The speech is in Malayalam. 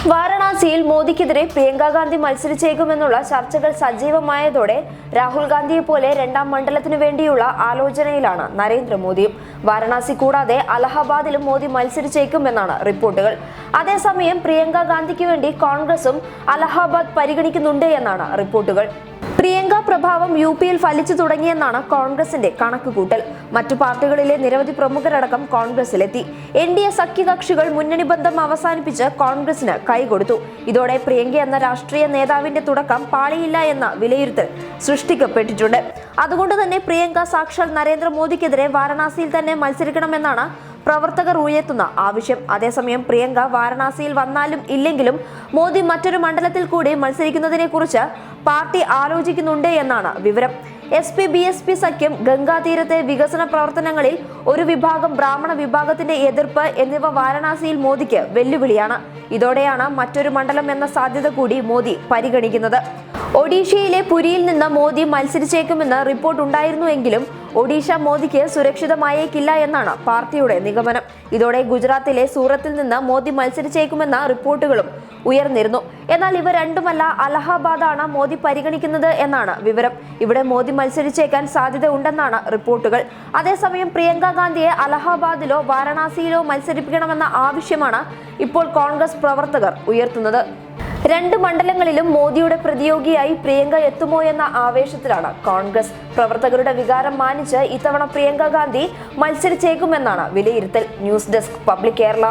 വാരണാസിയിൽ മോദിക്കെതിരെ പ്രിയങ്ക ഗാന്ധി മത്സരിച്ചേക്കുമെന്നുള്ള ചർച്ചകൾ സജീവമായതോടെ രാഹുൽ ഗാന്ധിയെ പോലെ രണ്ടാം മണ്ഡലത്തിനു വേണ്ടിയുള്ള ആലോചനയിലാണ് നരേന്ദ്രമോദിയും. വാരണാസി കൂടാതെ അലഹബാദിലും മോദി മത്സരിച്ചേക്കുമെന്നാണ് റിപ്പോർട്ടുകൾ. അതേസമയം പ്രിയങ്ക ഗാന്ധിക്ക് വേണ്ടി കോൺഗ്രസും അലഹബാദ് പരിഗണിക്കുന്നുണ്ട് എന്നാണ് റിപ്പോർട്ടുകൾ. പ്രിയങ്ക പ്രഭാവം യുപിയിൽ ഫലിച്ചു തുടങ്ങിയെന്നാണ് കോൺഗ്രസിന്റെ കണക്കുകൂട്ടൽ. മറ്റു പാർട്ടികളിലെ നിരവധി പ്രമുഖരടക്കം കോൺഗ്രസിലെത്തി. എൻഡിഎ സഖ്യകക്ഷികൾ മുന്നണി ബന്ധം അവസാനിപ്പിച്ച് കോൺഗ്രസിന് കൈകൊടുത്തു. ഇതോടെ പ്രിയങ്ക എന്ന രാഷ്ട്രീയ നേതാവിന്റെ തുടക്കം പാളിയില്ല എന്ന വിലയിരുത്തൽ സൃഷ്ടിക്കപ്പെട്ടിട്ടുണ്ട്. അതുകൊണ്ട് തന്നെ പ്രിയങ്ക സാക്ഷാൽ നരേന്ദ്രമോദിക്കെതിരെ വാരണാസിയിൽ തന്നെ മത്സരിക്കണമെന്നാണ് പ്രവർത്തകർ ഉയർത്തുന്ന ആവശ്യം. അതേസമയം പ്രിയങ്ക വാരണാസിയിൽ വന്നാലും ഇല്ലെങ്കിലും മോദി മറ്റൊരു മണ്ഡലത്തിൽ കൂടി മത്സരിക്കുന്നതിനെ കുറിച്ച് പാർട്ടി ആലോചിക്കുന്നുണ്ട് എന്നാണ് വിവരം. SP-BSP സഖ്യം, ഗംഗാതീരത്തെ വികസന പ്രവർത്തനങ്ങളിൽ ഒരു വിഭാഗം ബ്രാഹ്മണ വിഭാഗത്തിന്റെ എതിർപ്പ് എന്നിവ വാരണാസിയിൽ മോദിക്ക് വെല്ലുവിളിയാണ്. ഇതോടെയാണ് മറ്റൊരു മണ്ഡലം എന്ന സാധ്യത കൂടി മോദി പരിഗണിക്കുന്നത്. ഒഡീഷയിലെ പുരിയിൽ നിന്ന് മോദി മത്സരിച്ചേക്കുമെന്ന് റിപ്പോർട്ട് ഉണ്ടായിരുന്നുവെങ്കിലും ഒഡീഷ മോദിക്ക് സുരക്ഷിതമായേക്കില്ല എന്നാണ് പാർട്ടിയുടെ നിഗമനം. ഇതോടെ ഗുജറാത്തിലെ സൂറത്തിൽ നിന്ന് മോദി മത്സരിച്ചേക്കുമെന്ന റിപ്പോർട്ടുകളും ഉയർന്നിരുന്നു. എന്നാൽ ഇവ രണ്ടുമല്ല, അലഹബാദാണ് മോദി പരിഗണിക്കുന്നത് എന്നാണ് വിവരം. ഇവിടെ മോദി മത്സരിച്ചേക്കാൻ സാധ്യത ഉണ്ടെന്നാണ് റിപ്പോർട്ടുകൾ. അതേസമയം പ്രിയങ്ക ഗാന്ധിയെ അലഹബാദിലോ വാരണാസിയിലോ മത്സരിപ്പിക്കണമെന്ന ആവശ്യമാണ് ഇപ്പോൾ കോൺഗ്രസ് പ്രവർത്തകർ ഉയർത്തുന്നത്. രണ്ട് മണ്ഡലങ്ങളിലും മോദിയുടെ പ്രതിയോഗിയായി പ്രിയങ്ക എത്തുമോ എന്ന ആവേശത്തിലാണ് കോൺഗ്രസ്. പ്രവർത്തകരുടെ വികാരം മാനിച്ച് ഇത്തവണ പ്രിയങ്ക ഗാന്ധി മത്സരിച്ചേക്കുമെന്നാണ് വിലയിരുത്തൽ. News desk, public Kerala.